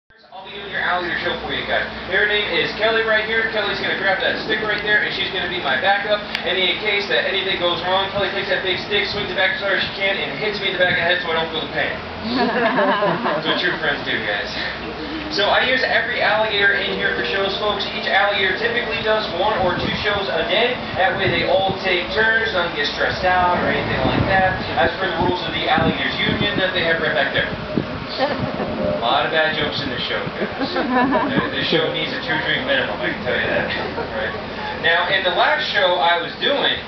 I'll be doing your alligator show for you guys. Her name is Kelly right here. Kelly's going to grab that stick right there, and she's going to be my backup. And in case that anything goes wrong, Kelly takes that big stick, swings it back as hard as she can, and hits me in the back of the head so I don't feel the pain. That's what true friends do, guys. So I use every alligator in here for shows, folks. Each alligator typically does 1 or 2 shows a day. That way they all take turns, don't get stressed out or anything like that. As per the rules of the Alligators Union that they have right back there. A lot of bad jokes in the show, guys. The show needs a 2-drink minimum, I can tell you that. Right? Now, in the last show I was doing,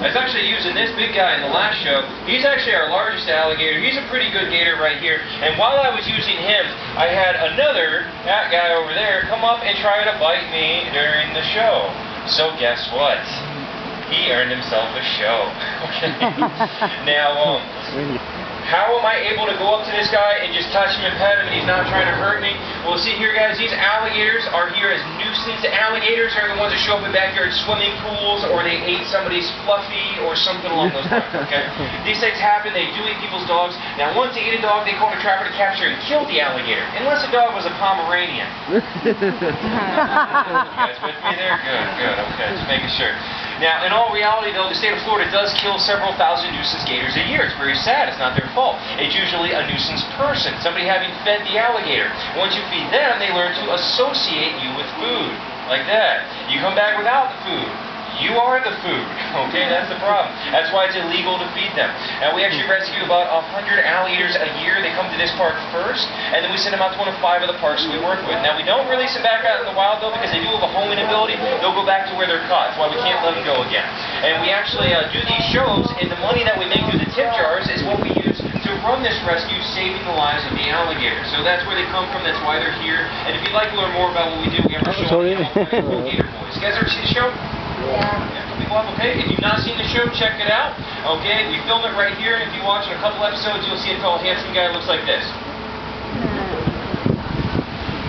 I was actually using this big guy in the last show. He's actually our largest alligator. He's a pretty good gator right here. And while I was using him, I had that guy over there, come up and try to bite me during the show. So guess what? He earned himself a show. Okay. Now, how am I able to go up to this guy and just touch him and pet him and he's not trying to hurt me? Well, see here, guys, these alligators are here as nuisance alligators. Are the ones that show up in backyard swimming pools, or they ate somebody's fluffy or something along those lines, okay? These things happen. They do eat people's dogs. Now, once they eat a dog, they call a trapper to capture and kill the alligator, unless the dog was a Pomeranian. You guys with me there? Good, okay, just making sure. Now, in all reality, though, the state of Florida does kill several thousand nuisance gators a year. It's very sad. It's not their fault. It's usually a nuisance person, somebody having fed the alligator. Once you feed them, they learn to associate you with food, like that. You come back without the food. You are the food, okay? That's the problem. That's why it's illegal to feed them. Now, we actually rescue about 100 alligators a year. They come to this park first, and then we send them out to one of 5 of the parks we work with. Now, we don't release them back out in the wild, though, because they do have a homing ability. They'll go back to where they're caught. That's why we can't let them go again. And we actually do these shows, and the money that we make through the tip jars is what we use to run this rescue, saving the lives of the alligator. So that's where they come from. That's why they're here. And if you'd like to learn more about what we do, we have our show on Alligator Boys. You guys ever see the show? Yeah. Okay, if you've not seen the show, check it out. Okay, we film it right here, and if you watch in a couple episodes, you'll see a tall, handsome guy who looks like this.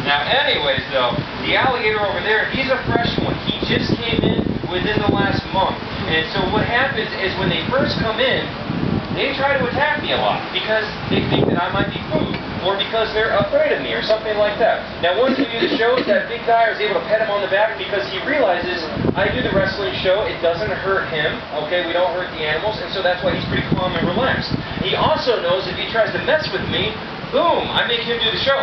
Now, anyways, though, the alligator over there, he's a fresh one. He just came in within the last month. And so what happens is when they first come in, they try to attack me a lot because they think that I might be food, or because they're afraid of me, or something like that. Now, once we do the shows, that big guy is able to pet him on the back because he realizes I do the wrestling show. It doesn't hurt him, okay? We don't hurt the animals, and so that's why he's pretty calm and relaxed. He also knows if he tries to mess with me, boom, I make him do the show.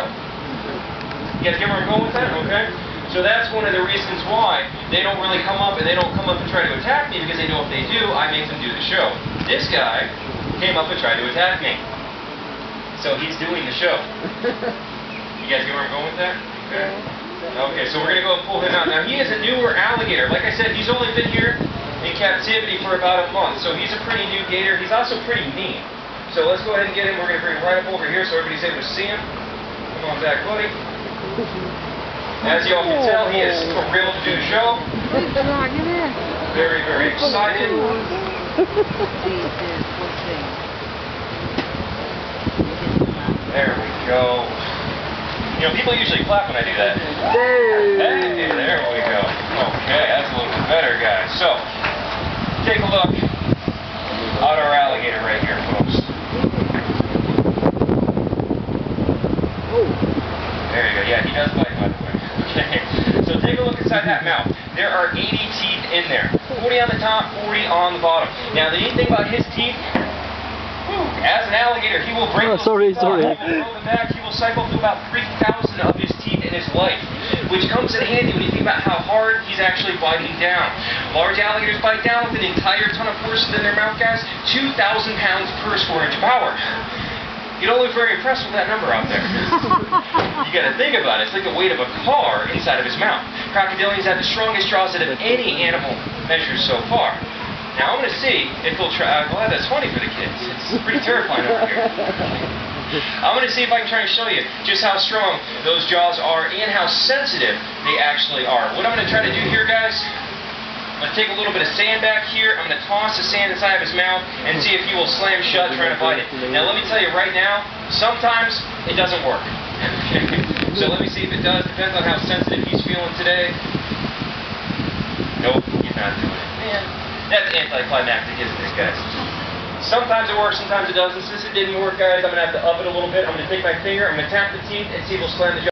You guys get where I'm going with that, okay? So that's one of the reasons why they don't really come up, and they don't come up and try to attack me, because they know if they do, I make them do the show. This guy came up and tried to attack me. So he's doing the show. You guys get where I'm going with that? Okay. Okay, so we're going to go and pull him out. Now, he is a newer alligator. Like I said, he's only been here in captivity for about a month. So he's a pretty new gator. He's also pretty mean. So let's go ahead and get him. We're going to bring him right up over here so everybody's able to see him. Come on back, buddy. As y'all can tell, he is thrilled to do the show. Very, very excited. There we go. You know, people usually clap when I do that. Hey, there we go. Okay, that's a little bit better, guys. So, take a look at our alligator right here, folks. There you go. Yeah, he does bite, by the way. Okay, so take a look inside that mouth. There are 80 teeth in there. 40 on the top, 40 on the bottom. Now, the neat thing about his teeth, as an alligator, he will break sorry. He will throw them back. He will cycle through about 3,000 of his teeth in his life, which comes in handy when you think about how hard he's actually biting down. Large alligators bite down with an entire ton of force in their mouth, guys. 2,000 pounds per square inch of power. You don't look very impressed with that number out there. You got to think about it. It's like the weight of a car inside of his mouth. Crocodilians have the strongest jaws out of any animal measured so far. Now, I'm going to see if he'll try. Well, that's funny for the kids. It's pretty terrifying over here. I'm going to see if I can try and show you just how strong those jaws are and how sensitive they actually are. What I'm going to try to do here, guys, I'm going to take a little bit of sand back here. I'm going to toss the sand inside of his mouth and see if he will slam shut trying to bite it. Now, let me tell you right now, sometimes it doesn't work. So let me see if it does. Depends on how sensitive he's feeling today. Nope, he's not doing it. Man. That's anticlimactic, isn't it, guys? Sometimes it works, sometimes it doesn't. Since it didn't work, guys, I'm going to have to up it a little bit. I'm going to take my finger, I'm going to tap the teeth, and see if it'll slam the jaw.